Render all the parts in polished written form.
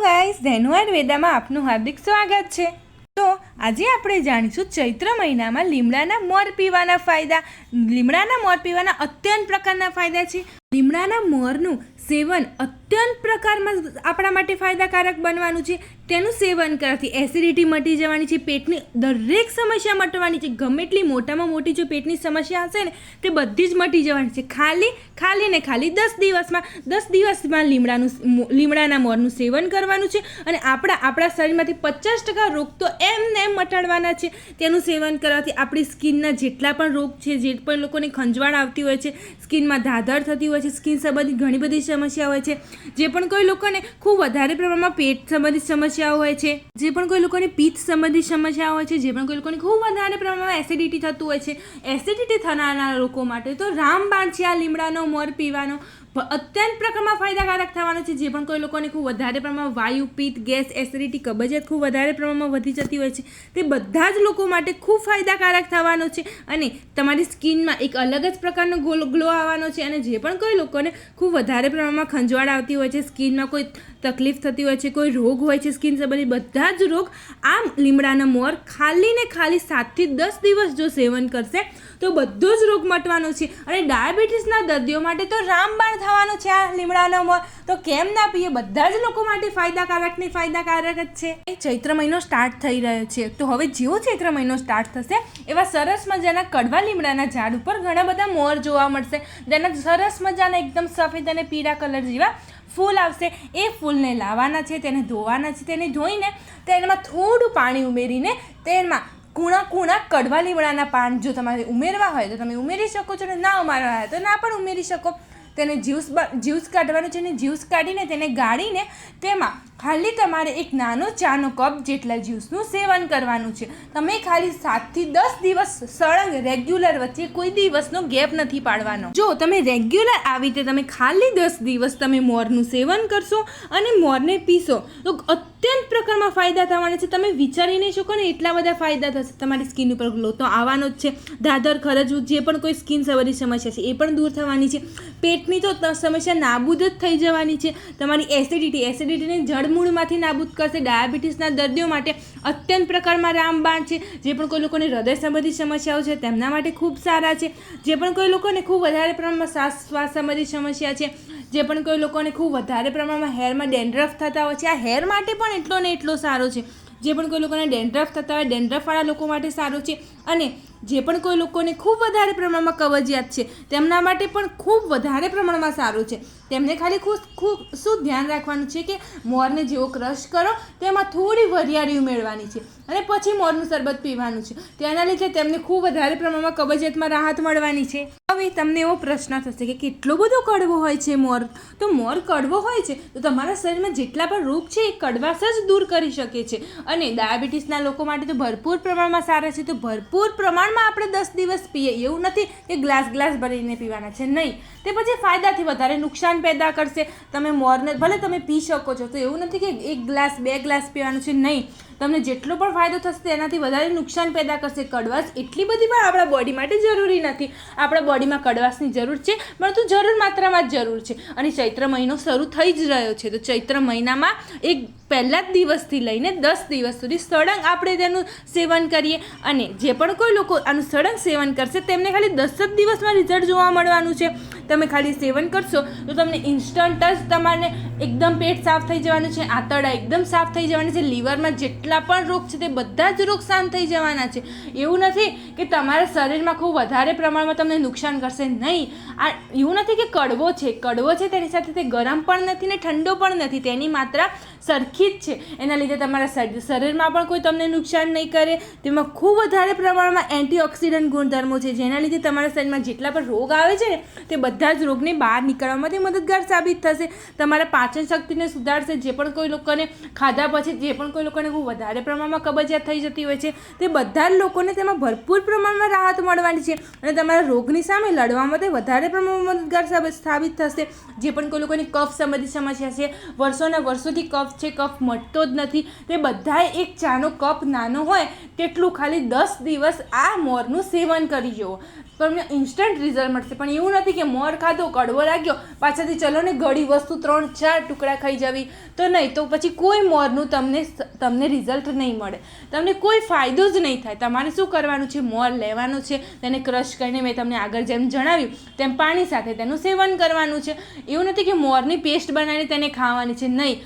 Guys, Dhenu આયુર્વેદામાં આપનું હાર્દિક સ્વાગત છે। તો આજે આપણે જાણીશું ચૈત્ર મહિનામાં લીમડાના મોર પીવાના ફાયદા। લીમડાના મોર પીવાના અત્યંત પ્રકારના ફાયદા છે। લીમડાના મોરનું સેવન અત્યંત પ્રકારમાં આપણા માટે ફાયદાકારક બનવાનું છે। તેનું સેવન કરવાથી એસિડિટી મટી જવાની છે, પેટની દરેક સમસ્યા મટવાની છે। ગમે એટલી મોટામાં મોટી જો પેટની સમસ્યા હશે ને તે બધી જ મટી જવાની છે। ખાલી 10 દિવસમાં લીમડાના મોરનું સેવન કરવાનું છે અને આપણા શરીરમાંથી 50% રોગ તો એમને મટાડવાના છે। તેનું સેવન કરવાથી આપણી સ્કિનના જેટલા પણ રોગ છે, જે પણ લોકોને ખંજવાળ આવતી હોય છે, સ્કિનમાં ધાધર થતી હોય છે, સ્કિન સંબંધિત ઘણી બધી સમસ્યા હોય છે, જે પણ કોઈ લોકોને ખૂબ વધારે પ્રમાણમાં પેટ સંબંધિત સમસ્યાઓ હોય છે, જે પણ કોઈ લોકોને પિત્ત સંબંધિત સમસ્યાઓ હોય છે, જે પણ કોઈ લોકોને ખૂબ વધારે પ્રમાણમાં એસિડિટી થતું હોય છે, એસિડિટી થનારા લોકો માટે તો રામબાણ છે આ લીમડાનો મોર પીવાનો। અત્યંત પ્રકારમાં ફાયદાકારક થવાનો છે। જે પણ કોઈ લોકોને ખૂબ વધારે પ્રમાણમાં વાયુ, પિત્ત, ગેસ, એસિડિટી, કબજિયાત ખૂબ વધારે પ્રમાણમાં વધી જતી હોય છે, તે બધા જ લોકો માટે ખૂબ ફાયદાકારક થવાનો છે અને તમારી સ્કિનમાં એક અલગ જ પ્રકારનો ગ્લો આવવાનો છે। અને જે પણ કોઈ લોકોને ખૂબ વધારે પ્રમાણમાં ખંજવાળ આવતી હોય છે, સ્કિનમાં કોઈ તકલીફ થતી હોય છે, કોઈ રોગ હોય છે સ્કિન સંબંધિત, બધા જ રોગ આ લીમડાના મોર ખાલી 7 થી 10 દિવસ જો સેવન કરશે તો બધો જ રોગ મટવાનો છે। અને ડાયાબિટીસના દર્દીઓ માટે તો રામબાણ થવાનું છે આ લીમડાનો મોર। તો કેમ ના પીએ? બધા જ લોકો માટે ફાયદાકારક જ છે। ચૈત્ર મહિનો સ્ટાર્ટ થઈ રહ્યો છે, તો હવે જેવો ચૈત્ર મહિનો સ્ટાર્ટ થશે એવા સરસ મજાના કડવા લીમડાના ઝાડ ઉપર ઘણા બધા મોર જોવા મળશે, જેના સરસ મજાના એકદમ સફેદ અને પીળા કલર જેવા ફૂલ આવશે। એ ફૂલને લાવવાના છે, તેને ધોવાના છે, તેને ધોઈને તેમાં થોડું પાણી ઉમેરીને તેમાં કૂણા કડવા લીમડાના પાન જો તમારે ઉમેરવા હોય તો તમે ઉમેરી શકો છો, અને ના ઉમેરવા હોય તો ના પણ ઉમેરી શકો। તેને જ્યુસ કાઢવાનું છે, અને જ્યુસ કાઢીને તેને ગાળીને તેમાં ખાલી તમારે એક નાનો ચાનો કપ જેટલા જ્યુસનું સેવન કરવાનું છે। તમે ખાલી 7 થી 10 દિવસ સળંગ રેગ્યુલર, વચ્ચે કોઈ દિવસનો ગેપ નથી પાડવાનો। જો તમે રેગ્યુલર આવી રીતે તમે ખાલી 10 દિવસ તમે મોરનું સેવન કરશો અને મોરને પીશો તો અત્યંત પ્રકારમાં ફાયદા થવાના છે। તમે વિચારી નહીં શકો ને એટલા બધા ફાયદા થશે। તમારી સ્કિન ઉપર ગ્લો તો આવવાનો જ છે, ધાધર ખરજવું જે પણ કોઈ સ્કિન સંબંધિત સમસ્યા છે એ પણ દૂર થવાની છે, પેટની તો સમસ્યા નાબૂદ જ થઈ જવાની છે। તમારી એસિડિટીને જડમૂળમાંથી નાબૂદ કરશે। ડાયાબિટીસના દર્દીઓ માટે અત્યંત પ્રકારમાં રામબાણ છે। જે પણ કોઈ લોકોને હૃદય સંબંધિત સમસ્યાઓ છે તેમના માટે ખૂબ સારા છે। જે પણ કોઈ લોકોને ખૂબ વધારે પ્રમાણમાં શ્વાસ સંબંધિત સમસ્યા છે, જે પણ કોઈ લોકોને ખૂબ વધારે પ્રમાણમાં હેરમાં ડેન્ડ્રફ થતા હોય છે, આ હેર માટે પણ એટલો ને એટલો સારો છે। જે પણ કોઈ લોકોને ડેન્ડ્રફ થતા હોય, ડેન્ડ્રફવાળા લોકો માટે સારો છે। અને જે પણ કોઈ લોકોને ખૂબ વધારે પ્રમાણમાં કબજિયાત છે તેમના માટે પણ ખૂબ વધારે પ્રમાણમાં સારું છે। તેમને ખાલી ખૂબ શું ધ્યાન રાખવાનું છે કે મોરને જેવો ક્રશ કરો તેમાં થોડી વરિયાળી ઉમેરવાની છે અને પછી મોરનું શરબત પીવાનું છે। તેના લીધે તેમને ખૂબ વધારે પ્રમાણમાં કબજિયાતમાં રાહત મળવાની છે। હવે તમને એવો પ્રશ્ન થશે કે કેટલો બધો કડવો હોય છે મોર? તો મોર કડવો હોય છે તો તમારા શરીરમાં જેટલા પણ રોગ છે એ કડવાશ જ દૂર કરી શકે છે। અને ડાયાબિટીસના લોકો માટે તો ભરપૂર પ્રમાણમાં સારા છે। તો ભરપૂર પ્રમાણમાં આપણે 10 દિવસ પીએ, એવું નથી કે ગ્લાસ ભરીને પીવાના છે, નહીં, તે પછી ફાયદાથી વધારે નુકસાન પેદા કરશે। તમે મોરને ભલે તમે પી શકો છો, તો એવું નથી કે 1 ગ્લાસ 2 ગ્લાસ પીવાનું છે, નહીં, તમને જેટલો પણ ફાયદો થશે તેનાથી વધારે નુકસાન પેદા કરશે। કડવાશ એટલી બધી પણ આપણા બોડી માટે જરૂરી નથી। આપણા બોડીમાં કડવાશની જરૂર છે, પરંતુ જરૂર માત્રામાં જ જરૂર છે। અને ચૈત્ર મહિનો શરૂ થઈ જ રહ્યો છે, તો ચૈત્ર મહિનામાં પહેલા જ દિવસથી લઈને 10 દિવસ સુધી સળંગ આપણે તેનું સેવન કરીએ। અને જે પણ કોઈ લોકો આનું સળંગ સેવન કરશે તેમને ખાલી 10 જ દિવસમાં રિઝલ્ટ જોવા મળવાનું છે। તમે ખાલી સેવન કરશો તો તમને ઇન્સ્ટન્ટ જ તમારે એકદમ પેટ સાફ થઈ જવાનું છે, આંતરડા એકદમ સાફ થઈ જવાની છે, લીવરમાં જેટલા પણ રોગ છે તે બધા જ રોગ શાંત થઈ જવાના છે। એવું નથી કે તમારા શરીરમાં ખૂબ વધારે પ્રમાણમાં તમને નુકસાન કરશે, નહીં। આ એવું નથી કે કડવો છે તેની સાથે તે ગરમ પણ નથી ને ઠંડો પણ નથી, તેની માત્રા સરખી જ છે। એના લીધે તમારા શરીરમાં પણ કોઈ તમને નુકસાન નહીં કરે। તેમાં ખૂબ વધારે પ્રમાણમાં એન્ટીઓક્સિડન્ટ ગુણધર્મો છે, જેના લીધે તમારા શરીરમાં જેટલા પણ રોગ આવે છે ને તે બધા જ રોગને બહાર નીકળવામાંથી મદદગાર સાબિત થશે। તમારા પાચન શક્તિને સુધારશે। જે પણ કોઈ લોકોને ખાધા પછી જે પણ કોઈ લોકોને ખૂબ વધારે પ્રમાણમાં કબજિયાત થઈ જતી હોય છે તે બધા જ લોકોને તેમાં ભરપૂર પ્રમાણમાં રાહત મળવાની છે અને તમારા રોગની સામે લડવા માટે વધારે પ્રમાણમાં મદદગાર સાબિત થશે। જે પણ કોઈ લોકોની કફ સંબંધિત સમસ્યા છે, વર્ષોથી કફ છે, કફ મટતો જ નથી, તે બધાએ એક ચાનો કપ નાનો હોય તેટલું ખાલી 10 દિવસ આ મોરનું સેવન કરી જુઓ। તમને ઇન્સ્ટન્ટ રિઝલ્ટ મળશે. પણ એવું નથી કે મોર ખાધો, કડવો લાગ્યો, પાછળથી ચલો ને ગળી વસ્તુ 3-4 ટુકડા ખાઈ જવી, તો નહીં. તો પછી કોઈ મોરનું તમને રિઝલ્ટ નહીં મળે, તમને કોઈ ફાયદો જ નહીં થાય. તમારે શું કરવાનું છે, મોર લેવાનું છે, તેને ક્રશ કરીને મેં તમને આગળ જેમ જણાવ્યું તેમ પાણી સાથે તેનું સેવન કરવાનું છે. એવું નથી કે મોરની પેસ્ટ બનાવીને તેને ખાવાની છે, નહીં.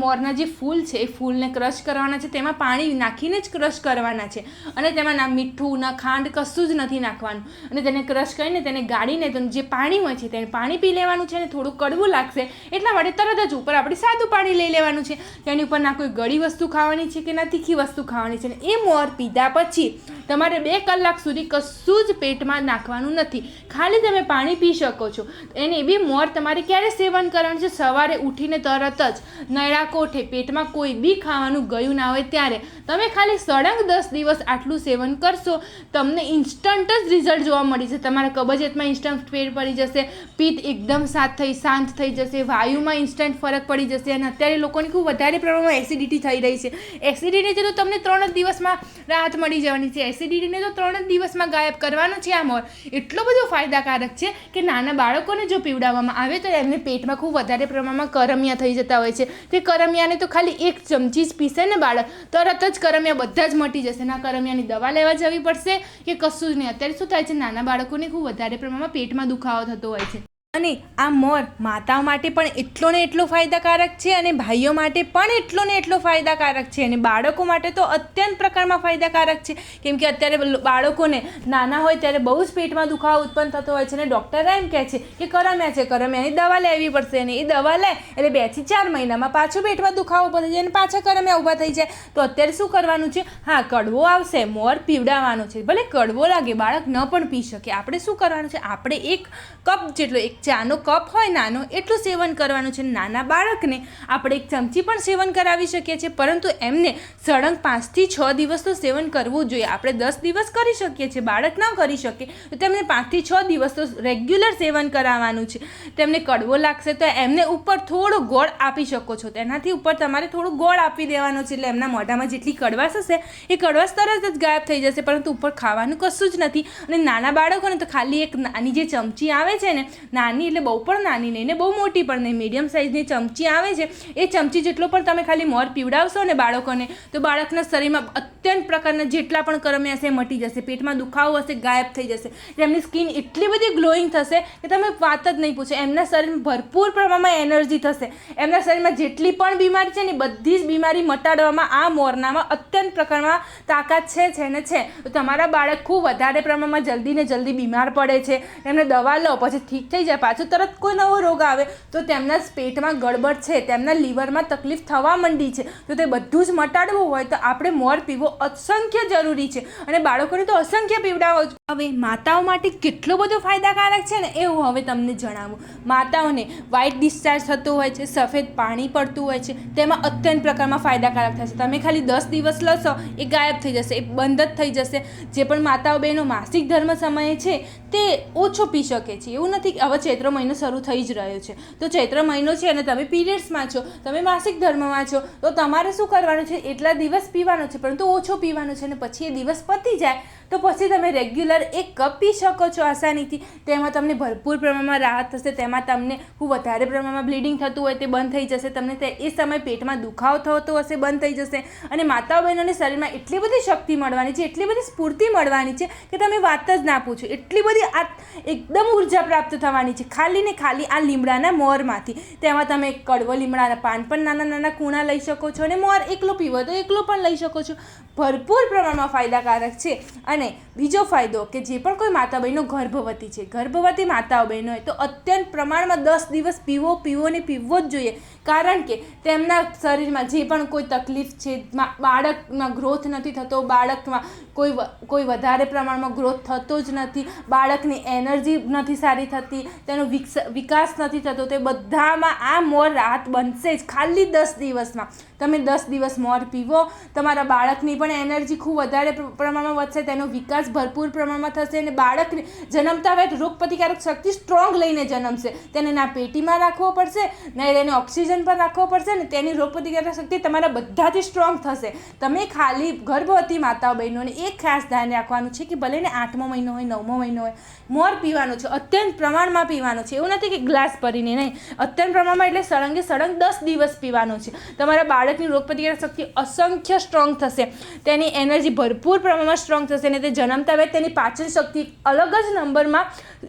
મોરના જે ફૂલ છે એ ફૂલને ક્રશ કરવાના છે, તેમાં પાણી નાખીને જ ક્રશ કરવાના છે, અને તેમાં ના મીઠું ના ખાંડ કશું જ નથી નાખવાનું. અને તેને ક્રશ કરીને તેને ગાળીને જે પાણી હોય છે તેને પાણી પી લેવાનું છે. અને થોડું કડવું લાગશે એટલા માટે તરત જ ઉપર આપણે સાદું પાણી લઈ લેવાનું છે. તેની ઉપર ના કોઈ ગળી વસ્તુ ખાવાની છે કે ના તીખી વસ્તુ ખાવાની છે. એ મોર પીધા પછી તમારે 2 કલાક સુધી કશું જ પેટમાં નાખવાનું નથી, ખાલી તમે પાણી પી શકો છો. એને બી મોર તમારે ક્યારે સેવન કરવાનું છે, સવારે ઉઠીને તરત જ નળા કોઠે પેટમાં કોઈ બી ખાવાનું ગયું ના હોય ત્યારે તમે ખાલી સળંગ 10 દિવસ આટલું સેવન કરશો, તમને ઇન્સ્ટન્ટ જ રિઝલ્ટ જોવા મળી જશે. તમારા કબજિયાતમાં ઇન્સ્ટન્ટ ફેર પડી જશે, પિત્ત એકદમ શાંત થઈ જશે, વાયુમાં ઇન્સ્ટન્ટ ફરક પડી જશે. અને અત્યારે લોકોની ખૂબ વધારે પ્રમાણમાં એસિડિટી થઈ રહી છે. એસિડિટી તો તમને 3 જ દિવસમાં રાહત મળી જવાની છે. એસિડિટીને તો 3 જ દિવસમાં ગાયબ કરવાનો છે આ મોર. એટલો બધો ફાયદાકારક છે કે નાના બાળકોને જો પીવડાવવામાં આવે તો એમને પેટમાં ખૂબ વધારે પ્રમાણમાં કરમિયા થઈ જતા હોય છે. તે કરમિયાને તો ખાલી 1 ચમચી જ પીસે ને બાળક, તરત જ કરમિયા બધા જ મટી જશે. ના કરમિયાની દવા લેવા જવી પડશે કે કશું જ નહીં. અત્યારે શું થાય છે, નાના બાળકોને ખૂબ વધારે પ્રમાણમાં પેટમાં દુખાવો થતો હોય છે. અને આ મોર માતાઓ માટે પણ એટલો ને એટલો ફાયદાકારક છે, અને ભાઈઓ માટે પણ એટલો ને એટલો ફાયદાકારક છે, અને બાળકો માટે તો અત્યંત પ્રકારમાં ફાયદાકારક છે. કેમ કે અત્યારે બાળકોને નાના હોય ત્યારે બહુ જ પેટમાં દુખાવો ઉત્પન્ન થતો હોય છે, અને ડૉક્ટર એમ કહે છે કે કરમિયા છે, કરમિયાની દવા લેવી પડશે. અને એ દવા લે એટલે 2 થી 4 મહિનામાં પાછું પેટમાં દુખાવો પડી જાય અને પાછા કરમિયા ઊભા થઈ જાય. તો અત્યારે શું કરવાનું છે, હા કડવો આવશે, મોર પીવડાવવાનો છે. ભલે કડવો લાગે, બાળક ન પણ પી શકે. આપણે શું કરવાનું છે, આપણે 1 કપ જેટલો, 1 ચાનો કપ હોય નાનો, એટલું સેવન કરવાનું છે. નાના બાળકને આપણે 1 ચમચી પણ સેવન કરાવી શકીએ છીએ, પરંતુ એમને સળંગ 5 થી 6 દિવસ તો સેવન કરવું જોઈએ. આપણે 10 દિવસ કરી શકીએ છીએ, બાળક ન કરી શકે તો તેમને 5 થી 6 દિવસ તો રેગ્યુલર સેવન કરાવવાનું છે. તેમને કડવો લાગશે તો એમને ઉપર થોડો ગોળ આપી શકો છો. તેનાથી ઉપર તમારે થોડું ગોળ આપી દેવાનો છે, એટલે એમના મોઢામાં જેટલી કડવાશ હશે એ કડવાશ તરત જ ગાયબ થઈ જશે, પરંતુ ઉપર ખાવાનું કશું જ નથી. અને નાના બાળકોને તો ખાલી 1 નાની જે ચમચી આવે છે ને, નાની એટલે બહુ પણ નાની નહીં ને બહુ મોટી પણ નહીં, મીડિયમ સાઇઝની ચમચી આવે છે, એ ચમચી જેટલો પણ તમે ખાલી મોર પીવડાવશો ને બાળકોને, તો બાળકના શરીરમાં અત્યંત પ્રકારના જેટલા પણ કરમિયા હશે મટી જશે, પેટમાં દુખાવો હશે ગાયબ થઈ જશે. તેમની સ્કિન એટલી બધી ગ્લોઈંગ થશે કે તમે વાત જ નહીં પૂછો. એમના શરીરમાં ભરપૂર પ્રમાણમાં એનર્જી થશે. એમના શરીરમાં જેટલી પણ બીમારી છે ને બધી જ બીમારી મટાડવામાં આ મોરનામાં અત્યંત પ્રકારમાં તાકાત છે ને છે. તો તમારા બાળક ખૂબ વધારે પ્રમાણમાં જલ્દી ને જલ્દી બીમાર પડે છે, એમને દવા લો પછી ઠીક થઈ જાય, પાછું તરત કોઈ નવો રોગ આવે તો તેમના પેટમાં ગડબડ છે, તેમના લીવરમાં તકલીફ થવા માંડી છે, તો તે બધું જ મટાડવું હોય તો આપણે મોર પીવો અસંખ્ય જરૂરી છે. અને બાળકોને તો અસંખ્ય પીવડાવો. હવે માતાઓ માટે કેટલો બધો ફાયદાકારક છે ને એ હું હવે તમને જણાવું. માતાઓને વ્હાઇટ ડિસ્ચાર્જ થતો હોય છે, સફેદ પાણી પડતું હોય છે, તેમાં અત્યંત પ્રકારમાં ફાયદાકારક થશે. તમે ખાલી 10 દિવસ લેશો એ ગાયબ થઈ જશે, એ બંધ જ થઈ જશે. જે પણ માતાઓ બહેનો માસિક ધર્મ સમયે છે તે ઓછો પી શકે છે. એવું નથી કે હવે ચૈત્ર મહિનો શરૂ થઈ જ રહ્યો છે, તો ચૈત્ર મહિનો છે અને તમે પીરિયડ્સમાં છો, તમે માસિક ધર્મમાં છો, તો તમારે શું કરવાનું છે, એટલા દિવસ પીવાનો છે, પરંતુ ઓછો પીવાનો છે. અને પછી એ દિવસ પતી જાય તો પછી તમે રેગ્યુલર 1 કપ પી શકો છો આસાનીથી. તેમાં તમને ભરપૂર પ્રમાણમાં રાહત થશે. તેમાં તમને ખૂબ વધારે પ્રમાણમાં બ્લીડિંગ થતું હોય તે બંધ થઈ જશે. તમને એ સમય પેટમાં દુખાવો થતો હશે બંધ થઈ જશે. અને માતાઓ બહેનોને શરીરમાં એટલી બધી શક્તિ મળવાની છે, એટલી બધી સ્ફૂર્તિ મળવાની છે કે તમે વાત જ ના પૂછો. એટલી બધી એકદમ ઉર્જા પ્રાપ્ત થવાની છે ખાલી ને ખાલી આ લીમડાના મોરમાંથી. તેમાં તમે કડવો લીમડાના પાન પણ નાના નાના કૂણા લઈ શકો છો, અને મોર એકલો પીવો તો એકલો પણ લઈ શકો છો. ભરપૂર પ્રમાણમાં ફાયદાકારક છે. અને બીજો ફાયદો કે જે પણ કોઈ માતા બહેનો ગર્ભવતી છે, ગર્ભવતી માતાઓ બહેનો હોય તો અત્યંત પ્રમાણમાં 10 દિવસ પીવો ને પીવો જ જોઈએ. કારણ કે તેમના શરીરમાં જે પણ કોઈ તકલીફ છે, બાળકમાં ગ્રોથ નથી થતો, બાળકમાં કોઈ વધારે પ્રમાણમાં ગ્રોથ થતો જ નથી, બાળકની એનર્જી નથી સારી થતી, તેનો વિકાસ નથી થતો, તે બધામાં આ મોર રાહત બનશે જ ખાલી 10 દિવસમાં. તમે 10 દિવસ મોર પીવો, તમારા બાળકની પણ એનર્જી ખૂબ વધારે પ્રમાણમાં વધશે, તેનો વિકાસ ભરપૂર પ્રમાણમાં પ્રમાણમાં થશે અને બાળકને જન્મતા હોય રોગ પ્રતિકારક શક્તિ સ્ટ્રોંગ લઈને જન્મશે. તેને ના પેટીમાં રાખવો પડશે, ના તેને ઓક્સિજન પર રાખવો પડશે ને તેની રોગ પ્રતિકારક શક્તિ તમારા બધાથી સ્ટ્રોંગ થશે. તમે ખાલી ગર્ભવતી માતાઓ બહેનોને એક ખાસ ધ્યાન રાખવાનું છે કે ભલે ને 8મો મહિનો હોય 9મો મહિનો હોય, મોર પીવાનો છે, અત્યંત પ્રમાણમાં પીવાનો છે. એવું નથી કે ગ્લાસ ભરીને નહીં, અત્યંત પ્રમાણમાં એટલે સળંગે સળંગ 10 દિવસ પીવાનો છે. તમારા બાળકની રોગ પ્રતિકારક શક્તિ અસંખ્ય સ્ટ્રોંગ થશે, તેની એનર્જી ભરપૂર પ્રમાણમાં સ્ટ્રોંગ થશે અને તે જન્મતા હોય તેની પાચન શક્તિ અલગ જ નંબરમાં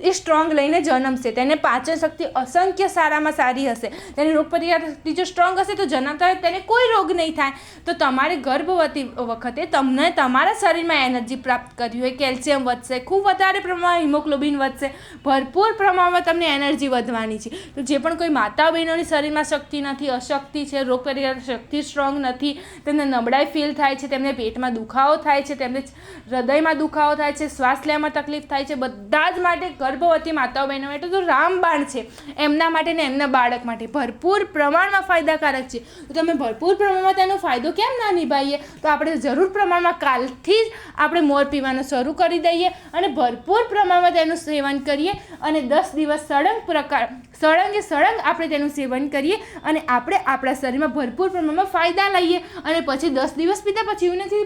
એ સ્ટ્રોંગ લઈને જન્મશે. તેને પાચન શક્તિ અસંખ્ય સારામાં સારી હશે. તેની રોગ પ્રતિકારક શક્તિ જો સ્ટ્રોંગ હશે તો જન્મતા હોય તેને કોઈ રોગ નહીં થાય. તો તમારે ગર્ભવતી વખતે તમને તમારા શરીરમાં એનર્જી પ્રાપ્ત કરવી હોય, કેલ્શિયમ વધશે, ખૂબ વધારે પ્રમાણમાં હિમોગ્લોબિન વધશે, ભરપૂર પ્રમાણમાં તમને એનર્જી વધવાની છે. તો જે પણ કોઈ માતા બહેનોની શરીરમાં શક્તિ નથી, અશક્તિ છે, રોગ પ્રતિકારક શક્તિ સ્ટ્રોંગ નથી, તેમને નબળાઈ ફીલ થાય છે, તેમને પેટમાં દુખાવો થાય છે, તેમને હૃદયમાં દુખાવો થાય છે, શ્વાસ લેવામાં તકલીફ થાય છે, બધા જ માટે ગર્ભવતી માતાઓ બહેનો માટે તો રામબાણ છે. એમના માટે ને એમના બાળક માટે ભરપૂર પ્રમાણમાં ફાયદાકારક છે. તો તમે ભરપૂર પ્રમાણમાં તેનો ફાયદો કેમ ના નિભાવીએ? તો આપણે જરૂર પ્રમાણમાં કાલથી જ આપણે મોર પીવાનું શરૂ કરી દઈએ અને ભરપૂર પ્રમાણમાં તેનું સેવન કરીએ અને 10 દિવસ સળંગે સળંગ આપણે તેનું સેવન કરીએ અને આપણે આપણા શરીરમાં ભરપૂર પ્રમાણમાં ફાયદા લઈએ. અને પછી 10 દિવસ પીતા પછી એવું નથી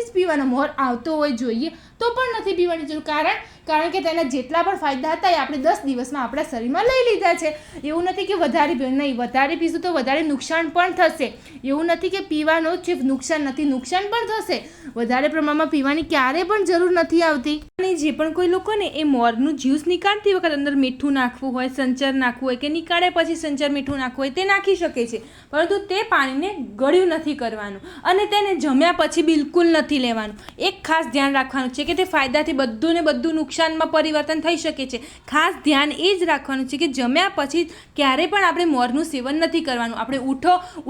જ પીવાનો. મોર આવતો હોય જોઈએ તો પણ નથી પીવાની જરૂર, કારણ કે તેના જેટલા પણ ફાયદા હતા એ આપણે 10 દિવસમાં આપણા શરીરમાં લઈ લીધા છે. એવું નથી કે વધારે નહીં, વધારે પીશું તો વધારે નુકસાન પણ થશે. એવું નથી કે પીવાનો છે નુકસાન નથી, નુકસાન પણ થશે. વધારે પ્રમાણમાં પીવાની ક્યારેય પણ જરૂર નથી આવતી. અને જે પણ કોઈ લોકોને એ મોરનું જ્યુસ નીકાળતી વખત અંદર મીઠું નાખવું હોય, સંચર નાખવું હોય કે નીકાળ્યા પછી સંચર મીઠું નાખવું હોય તે નાખી શકે છે, પરંતુ તે પાણીને ગળ્યું નથી કરવાનું અને તેને જમ્યા પછી બિલકુલ નથી લેવાનું. એક ખાસ ધ્યાન રાખવાનું છે કે તે ફાયદાથી બધું ને બધું નુકસાનમાં પરિવર્તન થઈ શકે છે. ખાસ ધ્યાન એ જ રાખવાનું છે કે જમ્યા પછી ક્યારેય પણ આપણે મોરનું સેવન નથી કરવાનું. આપણે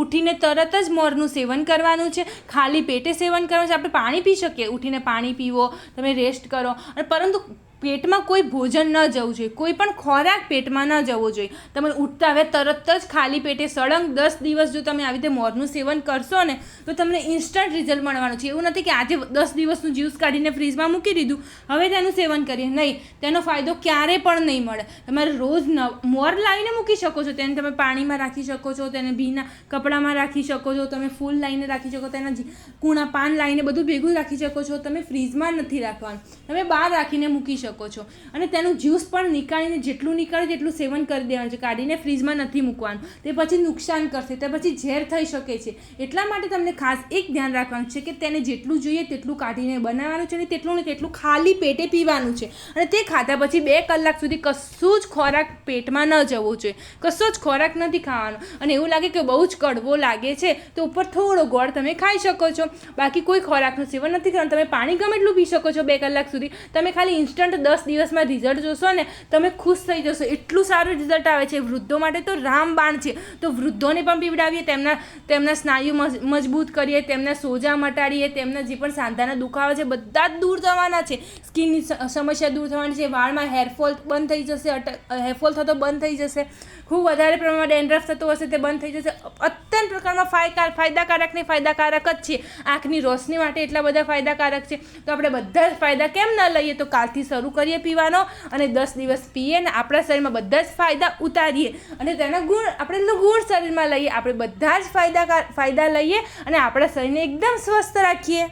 ઉઠીને તરત જ મોરનું સેવન કરવાનું છે, ખાલી પેટે સેવન કરવાનું છે. આપણે પાણી પી શકીએ, ઉઠીને પાણી પીવો, તમે રેસ્ટ કરો, પરંતુ પેટમાં કોઈ ભોજન ન જવું જોઈએ, કોઈ પણ ખોરાક પેટમાં ન જવો જોઈએ. તમે ઉઠતા હવે તરત જ ખાલી પેટે સળંગ 10 દિવસ જો તમે આવી રીતે મોરનું સેવન કરશો ને તો તમને ઇન્સ્ટન્ટ રિઝલ્ટ મળવાનું છે. એવું નથી કે આજે 10 દિવસનું જ્યુસ કાઢીને ફ્રીજમાં મૂકી દીધું હવે તેનું સેવન કરીએ, નહીં, તેનો ફાયદો ક્યારેય પણ નહીં મળે. તમારે રોજ મોર લાવીને મૂકી શકો છો, તેને તમે પાણીમાં રાખી શકો છો, તેને ભીના કપડામાં રાખી શકો છો, તમે ફૂલ લાવીને રાખી શકો, તેના કૂણા પાન લાવીને બધું ભેગું રાખી શકો છો. તમે ફ્રીજમાં નથી રાખવાનું, તમે બહાર રાખીને મૂકી શકો છો. અને તેનું જ્યુસ પણ નીકાળીને જેટલું નીકળે તેટલું સેવન કરી દેવાનું છે, કાઢીને ફ્રીજમાં નથી મૂકવાનું. તે પછી નુકસાન કરશે, તે પછી ઝેર થઈ શકે છે. એટલા માટે તમને ખાસ એક ધ્યાન રાખવાનું છે કે તેને જેટલું જોઈએ તેટલું કાઢીને બનાવવાનું છે અને તેટલું ને તેટલું ખાલી પેટે પીવાનું છે. અને તે ખાધા પછી 2 કલાક સુધી કશું જ ખોરાક પેટમાં ન જવો જોઈએ, કશો જ ખોરાક નથી ખાવાનો. અને એવું લાગે કે બહુ જ કડવો લાગે છે તો ઉપર થોડો ગોળ તમે ખાઈ શકો છો, બાકી કોઈ ખોરાકનું સેવન નથી કરવાનું. તમે પાણી ગમે એટલું પી શકો છો 2 કલાક સુધી. તમે ખાલી ઇન્સ્ટન્ટ 10 દિવસમાં રિઝલ્ટ જોશો ને તમે ખુશ થઈ જશો, એટલું સારું રિઝલ્ટ આવે છે. વૃદ્ધો માટે તો રામબાણ છે. તો વૃદ્ધોને પણ પીવડાવીએ, તેમના સ્નાયુ મજબૂત કરીએ, તેમના સોજા મટાડીએ, તેમના જે પણ સાંધાના દુખાવા છે બધા જ દૂર થવાના છે, સ્કિનની સમસ્યા દૂર થવાની છે, વાળમાં હેરફોલ બંધ થઈ જશે, હેરફોલ થતો બંધ થઈ જશે, ખૂબ વધારે પ્રમાણમાં ડેન્ડ્રફ થતો હશે તે બંધ થઈ જશે. અત્યંત પ્રકારમાં ફાયદાકારક જ છે. આંખની રોશની માટે એટલા બધા ફાયદાકારક છે. તો આપણે બધા જ ફાયદા કેમ ન લઈએ? તો કાલથી શરૂ કરીએ પીવાનો અને 10 દિવસ પીએ ને આપણા શરીરમાં બધા જ ફાયદા ઉતારીએ અને તેના ગુણ શરીરમાં લઈએ. આપણે બધા જ ફાયદા લઈએ અને આપણા શરીરને એકદમ સ્વસ્થ રાખીએ.